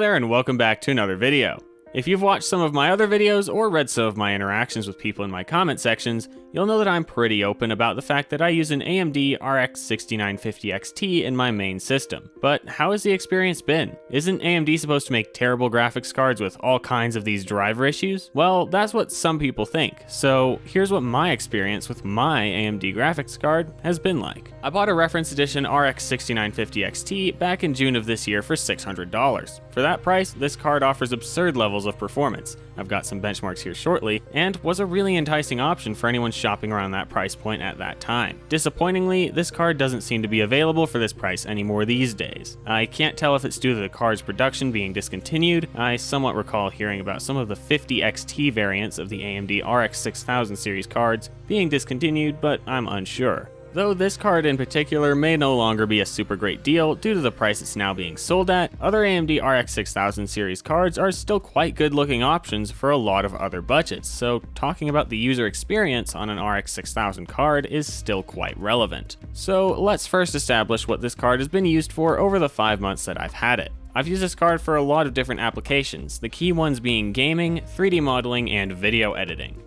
there and welcome back to another video. If you've watched some of my other videos or read some of my interactions with people in my comment sections, you'll know that I'm pretty open about the fact that I use an AMD RX 6950 XT in my main system. But how has the experience been? Isn't AMD supposed to make terrible graphics cards with all kinds of these driver issues? Well, that's what some people think, so here's what my experience with my AMD graphics card has been like. I bought a reference edition RX 6950 XT back in June of this year for $600. For that price, this card offers absurd levels of performance. I've got some benchmarks here shortly, and was a really enticing option for anyone shopping around that price point at that time. Disappointingly, this card doesn't seem to be available for this price anymore these days. I can't tell if it's due to the card's production being discontinued. I somewhat recall hearing about some of the 50 XT variants of the AMD RX 6000 series cards being discontinued, but I'm unsure. Though this card in particular may no longer be a super great deal due to the price it's now being sold at, other AMD RX 6000 series cards are still quite good looking options for a lot of other budgets, so talking about the user experience on an RX 6000 card is still quite relevant. So let's first establish what this card has been used for over the 5 months that I've had it. I've used this card for a lot of different applications, the key ones being gaming, 3D modeling, and video editing.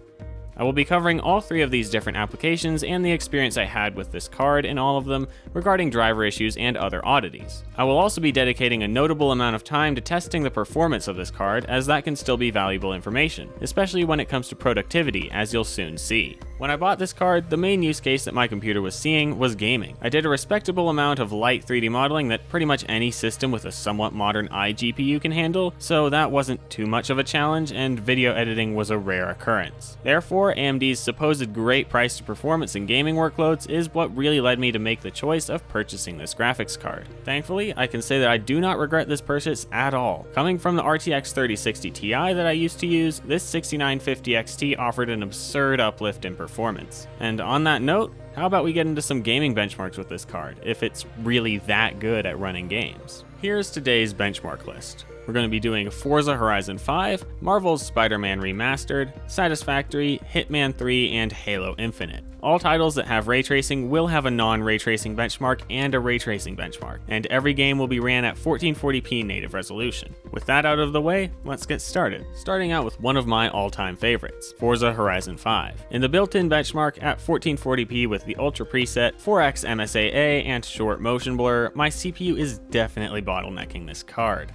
I will be covering all three of these different applications and the experience I had with this card in all of them regarding driver issues and other oddities. I will also be dedicating a notable amount of time to testing the performance of this card, as that can still be valuable information, especially when it comes to productivity, as you'll soon see. When I bought this card, the main use case that my computer was seeing was gaming. I did a respectable amount of light 3D modeling that pretty much any system with a somewhat modern iGPU can handle, so that wasn't too much of a challenge, and video editing was a rare occurrence. Therefore, AMD's supposed great price to performance in gaming workloads is what really led me to make the choice of purchasing this graphics card. Thankfully, I can say that I do not regret this purchase at all. Coming from the RTX 3060 Ti that I used to use, this 6950 XT offered an absurd uplift in performance. And on that note, how about we get into some gaming benchmarks with this card, if it's really that good at running games? Here's today's benchmark list. We're going to be doing Forza Horizon 5, Marvel's Spider-Man Remastered, Satisfactory, Hitman 3, and Halo Infinite. All titles that have ray tracing will have a non-ray tracing benchmark and a ray tracing benchmark, and every game will be ran at 1440p native resolution. With that out of the way, let's get started. Starting out with one of my all-time favorites, Forza Horizon 5. In the built-in benchmark at 1440p with the Ultra preset, 4x MSAA, and short motion blur, my CPU is definitely bottlenecking this card.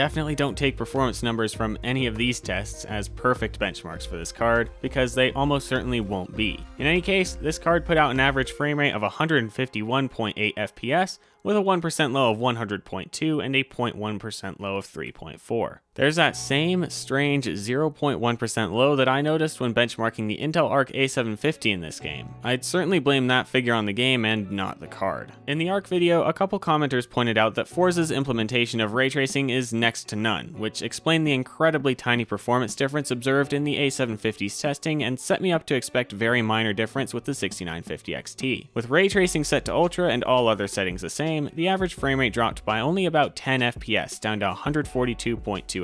Definitely don't take performance numbers from any of these tests as perfect benchmarks for this card, because they almost certainly won't be. In any case, this card put out an average frame rate of 151.8 FPS, with a 1% low of 100.2 and a 0.1% low of 3.4. There's that same strange 0.1% low that I noticed when benchmarking the Intel Arc A750 in this game. I'd certainly blame that figure on the game and not the card. In the Arc video, a couple commenters pointed out that Forza's implementation of ray tracing is next to none, which explained the incredibly tiny performance difference observed in the A750's testing and set me up to expect very minor difference with the 6950 XT. With ray tracing set to Ultra and all other settings the same, the average frame rate dropped by only about 10 FPS down to 142.2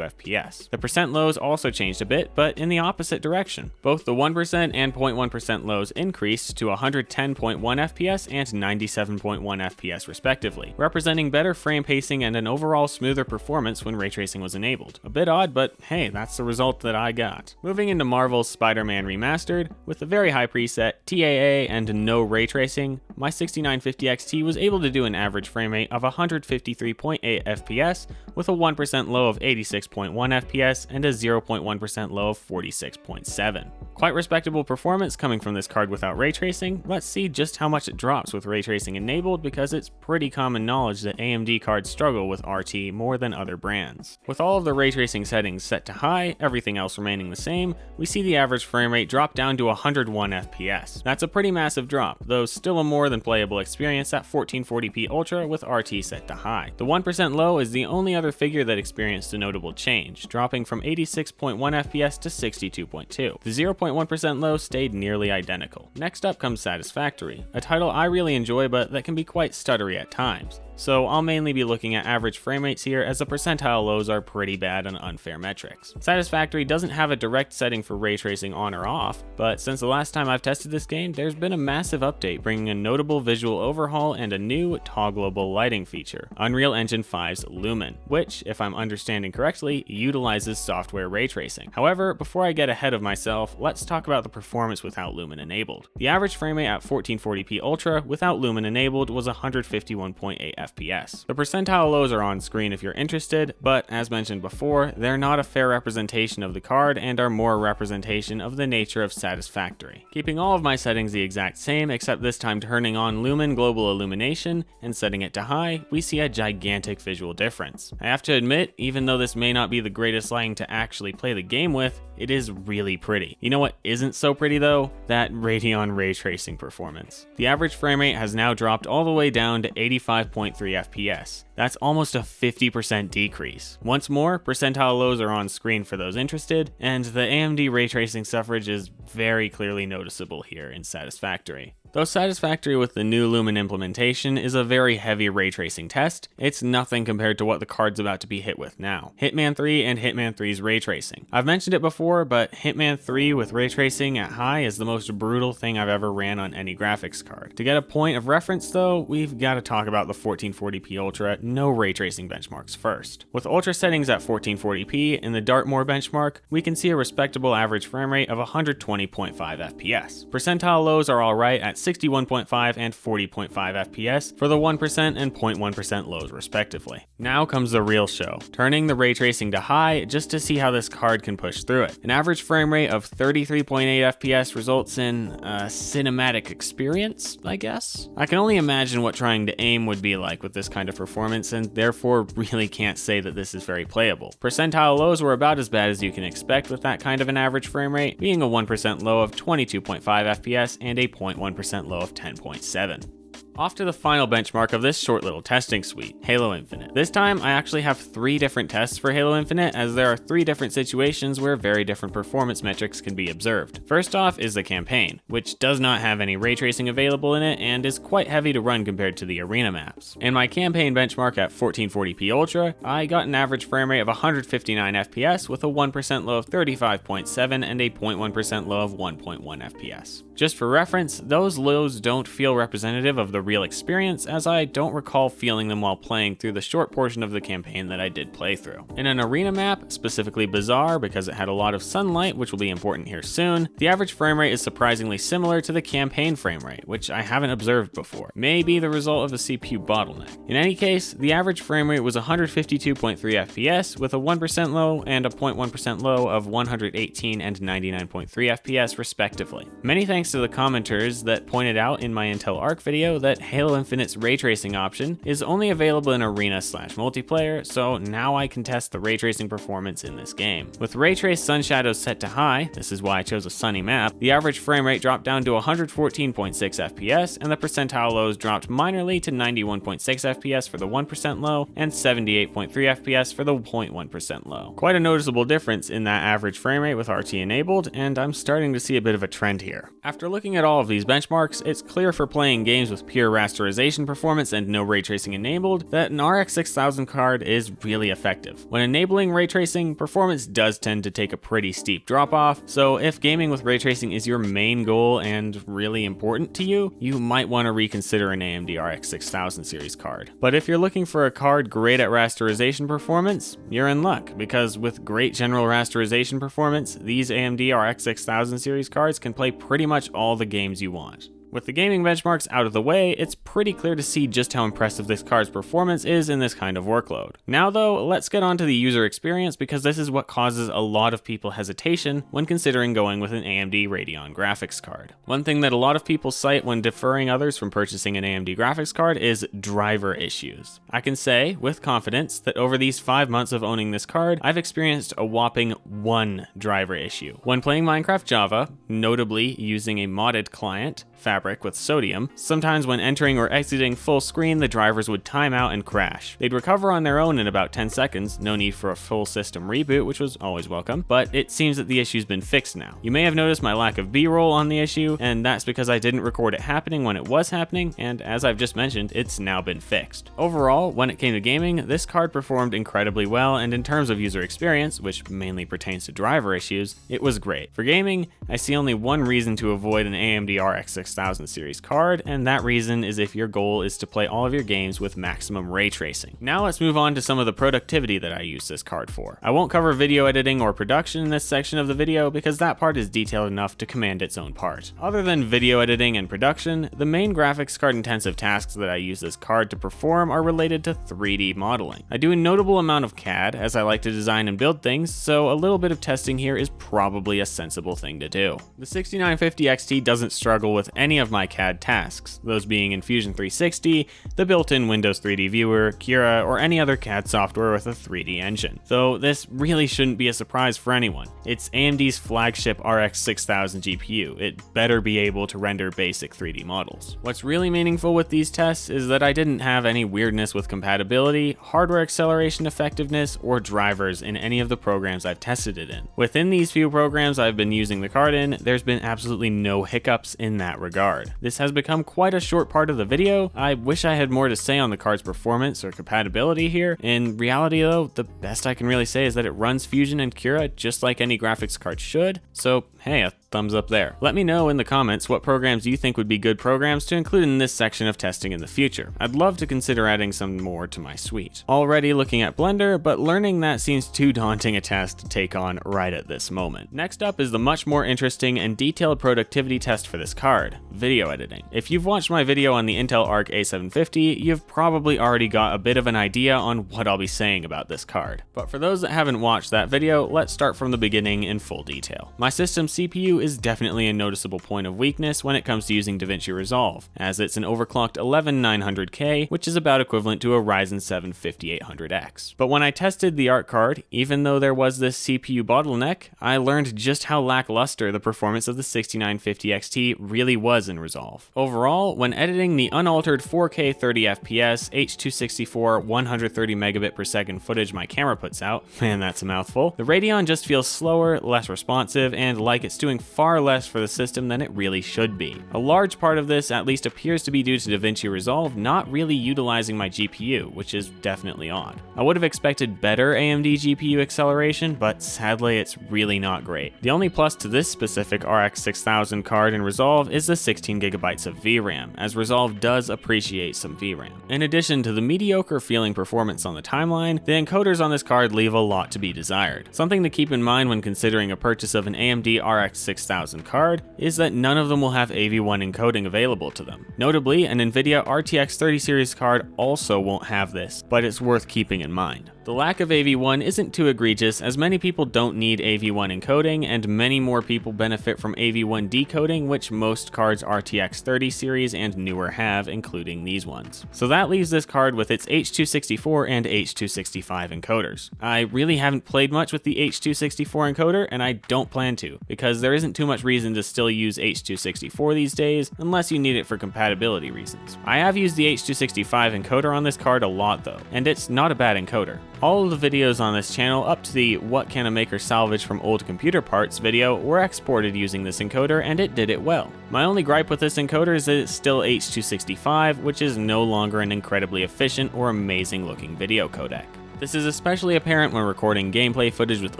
FPS. The percent lows also changed a bit, but in the opposite direction. Both the 1% and 0.1% lows increased to 110.1 FPS and 97.1 FPS respectively, representing better frame pacing and an overall smoother performance when ray tracing was enabled. A bit odd, but hey, that's the result that I got. Moving into Marvel's Spider-Man Remastered, with the very high preset, TAA, and no ray tracing, my 6950 XT was able to do an average frame rate of 153.8 FPS with a 1% low of 86.1 FPS and a 0.1% low of 46.7. Quite respectable performance coming from this card without ray tracing. Let's see just how much it drops with ray tracing enabled, because it's pretty common knowledge that AMD cards struggle with RT more than other brands. With all of the ray tracing settings set to high, everything else remaining the same, we see the average frame rate drop down to 101 FPS. That's a pretty massive drop, though still a more than playable experience at 1440p Ultra with RT set to high. The 1% low is the only other figure that experienced a notable change, dropping from 86.1 FPS to 62.2. The 0.1% low stayed nearly identical. Next up comes Satisfactory, a title I really enjoy but that can be quite stuttery at times. so I'll mainly be looking at average frame rates here, as the percentile lows are pretty bad and unfair metrics. Satisfactory doesn't have a direct setting for ray tracing on or off, but since the last time I've tested this game, there's been a massive update bringing a notable visual overhaul and a new toggleable lighting feature, Unreal Engine 5's Lumen, which, if I'm understanding correctly, utilizes software ray tracing. However, before I get ahead of myself, let's talk about the performance without Lumen enabled. The average frame rate at 1440p Ultra without Lumen enabled was 151.8 FPS. The percentile lows are on screen if you're interested, but as mentioned before, they're not a fair representation of the card and are more a representation of the nature of Satisfactory. Keeping all of my settings the exact same, except this time turning on Lumen Global Illumination and setting it to high, we see a gigantic visual difference. I have to admit, even though this may not be the greatest lighting to actually play the game with, it is really pretty. You know what isn't so pretty though? That Radeon ray tracing performance. The average frame rate has now dropped all the way down to 85.3 FPS. That's almost a 50% decrease. Once more, percentile lows are on screen for those interested, and the AMD ray tracing suffrage is very clearly noticeable here in Satisfactory. Though Satisfactory with the new Lumen implementation is a very heavy ray tracing test, it's nothing compared to what the card's about to be hit with now. Hitman 3 and Hitman 3's ray tracing. I've mentioned it before, but Hitman 3 with ray tracing at high is the most brutal thing I've ever ran on any graphics card. To get a point of reference though, we've got to talk about the 1440p Ultra no ray tracing benchmarks first. With Ultra settings at 1440p in the Dartmoor benchmark, we can see a respectable average frame rate of 120.5 FPS. Percentile lows are alright at 61.5 and 40.5 FPS for the 1% and 0.1% lows respectively. Now comes the real show, turning the ray tracing to high just to see how this card can push through it. An average frame rate of 33.8 FPS results in a cinematic experience, I guess? I can only imagine what trying to aim would be like with this kind of performance, and therefore really can't say that this is very playable. Percentile lows were about as bad as you can expect with that kind of an average frame rate, being a 1% low of 22.5 FPS and a 0.1% low of 10.7. Off to the final benchmark of this short little testing suite, Halo Infinite. This time, I actually have 3 different tests for Halo Infinite, as there are 3 different situations where very different performance metrics can be observed. First off is the campaign, which does not have any ray tracing available in it and is quite heavy to run compared to the arena maps. In my campaign benchmark at 1440p Ultra, I got an average frame rate of 159 FPS with a 1% low of 35.7 and a 0.1% low of 1.1 FPS. Just for reference, those lows don't feel representative of the real experience, as I don't recall feeling them while playing through the short portion of the campaign that I did play through. In an arena map, specifically Bazaar because it had a lot of sunlight, which will be important here soon, the average frame rate is surprisingly similar to the campaign frame rate, which I haven't observed before. Maybe the result of a CPU bottleneck. In any case, the average frame rate was 152.3 FPS with a 1% low and a 0.1% low of 118 and 99.3 FPS respectively. Many thanks to the commenters that pointed out in my Intel Arc video that Halo Infinite's ray tracing option is only available in arena/multiplayer, so now I can test the ray tracing performance in this game. With ray trace sun shadows set to high, this is why I chose a sunny map, the average frame rate dropped down to 114.6 FPS and the percentile lows dropped minorly to 91.6 FPS for the 1% low and 78.3 FPS for the 0.1% low. Quite a noticeable difference in that average frame rate with RT enabled, and I'm starting to see a bit of a trend here. After looking at all of these benchmarks, it's clear for playing games with pure rasterization performance and no ray tracing enabled that an RX 6000 card is really effective. When enabling ray tracing, performance does tend to take a pretty steep drop off, so if gaming with ray tracing is your main goal and really important to you, you might want to reconsider an AMD RX 6000 series card. But if you're looking for a card great at rasterization performance, you're in luck, because with great general rasterization performance, these AMD RX 6000 series cards can play pretty much all the games you want. With the gaming benchmarks out of the way, it's pretty clear to see just how impressive this card's performance is in this kind of workload. Now though, let's get on to the user experience, because this is what causes a lot of people hesitation when considering going with an AMD Radeon graphics card. One thing that a lot of people cite when deferring others from purchasing an AMD graphics card is driver issues. I can say, with confidence, that over these 5 months of owning this card, I've experienced a whopping 1 driver issue. When playing Minecraft Java, notably using a modded client, fabric with sodium. Sometimes when entering or exiting full screen, the drivers would time out and crash. They'd recover on their own in about 10 seconds, no need for a full system reboot, which was always welcome, but it seems that the issue's been fixed now. You may have noticed my lack of B-roll on the issue, and that's because I didn't record it happening when it was happening, and as I've just mentioned, it's now been fixed. Overall, when it came to gaming, this card performed incredibly well, and in terms of user experience, which mainly pertains to driver issues, it was great. For gaming, I see only one reason to avoid an AMD RX 6000 series card, and that reason is if your goal is to play all of your games with maximum ray tracing. Now let's move on to some of the productivity that I use this card for. I won't cover video editing or production in this section of the video because that part is detailed enough to command its own part. Other than video editing and production, the main graphics card intensive tasks that I use this card to perform are related to 3D modeling. I do a notable amount of CAD as I like to design and build things, so a little bit of testing here is probably a sensible thing to do. The 6950 XT doesn't struggle with any of my CAD tasks, those being in Fusion 360, the built-in Windows 3D Viewer, Cura, or any other CAD software with a 3D engine. Though this really shouldn't be a surprise for anyone. It's AMD's flagship RX 6000 GPU. It better be able to render basic 3D models. What's really meaningful with these tests is that I didn't have any weirdness with compatibility, hardware acceleration effectiveness, or drivers in any of the programs I've tested it in. Within these few programs I've been using the card in, there's been absolutely no hiccups in that regard. This has become quite a short part of the video. I wish I had more to say on the card's performance or compatibility here. In reality though, the best I can really say is that it runs Fusion and Cura just like any graphics card should, so hey, a thumbs up there. Let me know in the comments what programs you think would be good programs to include in this section of testing in the future. I'd love to consider adding some more to my suite. Already looking at Blender, but learning that seems too daunting a task to take on right at this moment. Next up is the much more interesting and detailed productivity test for this card, video editing. If you've watched my video on the Intel Arc A750, you've probably already got a bit of an idea on what I'll be saying about this card. But for those that haven't watched that video, let's start from the beginning in full detail. My system's CPU is definitely a noticeable point of weakness when it comes to using DaVinci Resolve, as it's an overclocked 11900K, which is about equivalent to a Ryzen 7 5800X. But when I tested the Arc card, even though there was this CPU bottleneck, I learned just how lackluster the performance of the 6950 XT really was in Resolve. Overall, when editing the unaltered 4K 30fps H.264 130 megabit per second footage my camera puts out, man that's a mouthful, the Radeon just feels slower, less responsive, and like it's doing far less for the system than it really should be. A large part of this at least appears to be due to DaVinci Resolve not really utilizing my GPU, which is definitely odd. I would have expected better AMD GPU acceleration, but sadly it's really not great. The only plus to this specific RX 6000 card in Resolve is the 16GB of VRAM, as Resolve does appreciate some VRAM. In addition to the mediocre feeling performance on the timeline, the encoders on this card leave a lot to be desired. Something to keep in mind when considering a purchase of an AMD RX 6000 card is that none of them will have AV1 encoding available to them. Notably, an NVIDIA RTX 30 series card also won't have this, but it's worth keeping in mind. The lack of AV1 isn't too egregious, as many people don't need AV1 encoding, and many more people benefit from AV1 decoding, which most cards RTX 30 series and newer have, including these ones. So that leaves this card with its H.264 and H.265 encoders. I really haven't played much with the H.264 encoder, and I don't plan to, because there isn't too much reason to still use H.264 these days, unless you need it for compatibility reasons. I have used the H.265 encoder on this card a lot though, and it's not a bad encoder. All of the videos on this channel up to the What Can a Maker Salvage from Old Computer Parts video were exported using this encoder, and it did it well. My only gripe with this encoder is that it's still H.265, which is no longer an incredibly efficient or amazing looking video codec. This is especially apparent when recording gameplay footage with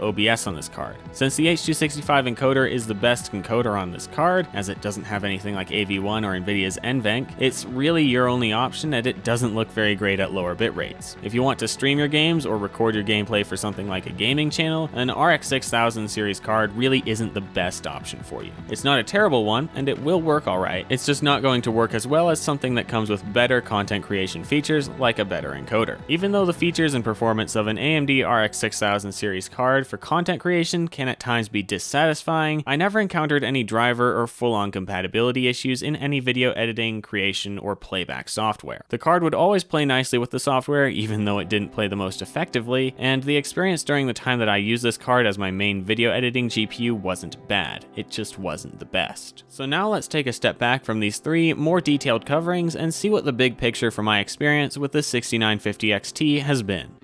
OBS on this card. Since the H.265 encoder is the best encoder on this card, as it doesn't have anything like AV1 or Nvidia's NVENC, it's really your only option, and it doesn't look very great at lower bit rates. If you want to stream your games or record your gameplay for something like a gaming channel, an RX 6000 series card really isn't the best option for you. It's not a terrible one, and it will work alright, it's just not going to work as well as something that comes with better content creation features like a better encoder. Even though the features and performance performance of an AMD RX 6000 series card for content creation can at times be dissatisfying, I never encountered any driver or full-on compatibility issues in any video editing, creation, or playback software. The card would always play nicely with the software, even though it didn't play the most effectively, and the experience during the time that I used this card as my main video editing GPU wasn't bad. It just wasn't the best. So now let's take a step back from these three more detailed coverings and see what the big picture from my experience with the 6950 XT has been.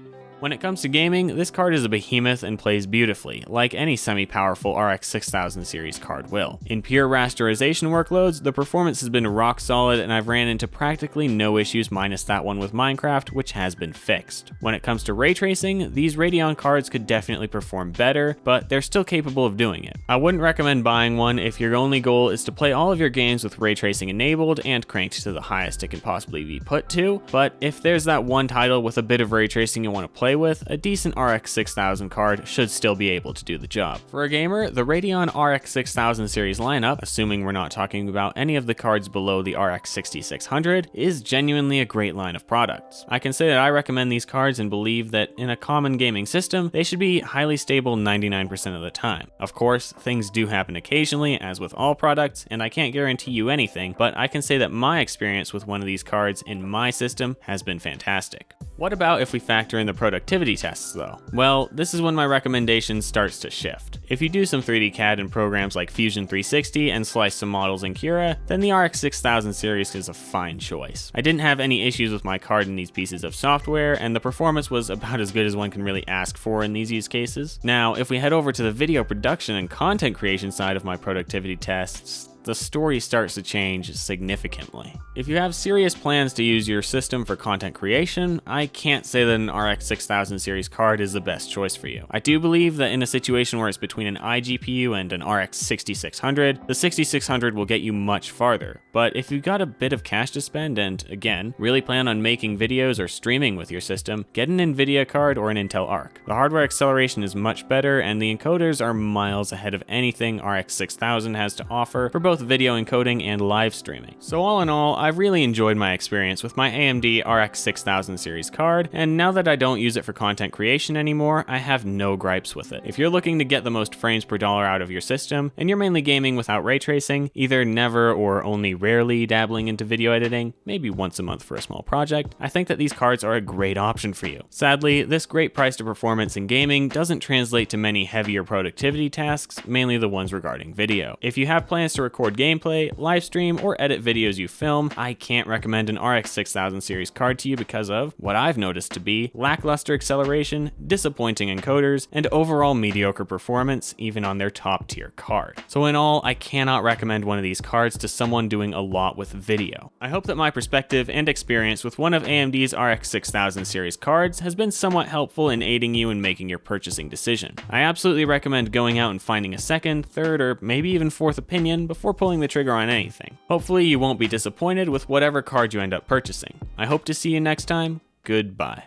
When it comes to gaming, this card is a behemoth and plays beautifully, like any semi-powerful RX 6000 series card will. In pure rasterization workloads, the performance has been rock solid and I've ran into practically no issues minus that one with Minecraft, which has been fixed. When it comes to ray tracing, these Radeon cards could definitely perform better, but they're still capable of doing it. I wouldn't recommend buying one if your only goal is to play all of your games with ray tracing enabled and cranked to the highest it can possibly be put to, but if there's that one title with a bit of ray tracing you want to play with, a decent RX 6000 card should still be able to do the job. For a gamer, the Radeon RX 6000 series lineup, assuming we're not talking about any of the cards below the RX 6600, is genuinely a great line of products. I can say that I recommend these cards and believe that in a common gaming system, they should be highly stable 99% of the time. Of course, things do happen occasionally, as with all products, and I can't guarantee you anything, but I can say that my experience with one of these cards in my system has been fantastic. What about if we factor in the productivity tests though? Well, this is when my recommendation starts to shift. If you do some 3D CAD in programs like Fusion 360 and slice some models in Cura, then the RX 6000 series is a fine choice. I didn't have any issues with my card in these pieces of software, and the performance was about as good as one can really ask for in these use cases. Now, if we head over to the video production and content creation side of my productivity tests, the story starts to change significantly. If you have serious plans to use your system for content creation, I can't say that an RX 6000 series card is the best choice for you. I do believe that in a situation where it's between an iGPU and an RX 6600, the 6600 will get you much farther. But if you've got a bit of cash to spend and, again, really plan on making videos or streaming with your system, get an NVIDIA card or an Intel Arc. The hardware acceleration is much better and the encoders are miles ahead of anything RX 6000 has to offer for both video encoding and live streaming. So all in all, I've really enjoyed my experience with my AMD RX 6000 series card, and now that I don't use it for content creation anymore, I have no gripes with it. If you're looking to get the most frames per dollar out of your system, and you're mainly gaming without ray tracing, either never or only rarely dabbling into video editing, maybe once a month for a small project, I think that these cards are a great option for you. Sadly, this great price to performance in gaming doesn't translate to many heavier productivity tasks, mainly the ones regarding video. If you have plans to record gameplay, live stream, or edit videos you film, I can't recommend an RX 6000 series card to you because of what I've noticed to be lackluster acceleration, disappointing encoders, and overall mediocre performance even on their top tier card. So in all, I cannot recommend one of these cards to someone doing a lot with video. I hope that my perspective and experience with one of AMD's RX 6000 series cards has been somewhat helpful in aiding you in making your purchasing decision. I absolutely recommend going out and finding a second, third, or maybe even fourth opinion before pulling the trigger on anything. Hopefully you won't be disappointed with whatever card you end up purchasing. I hope to see you next time. Goodbye.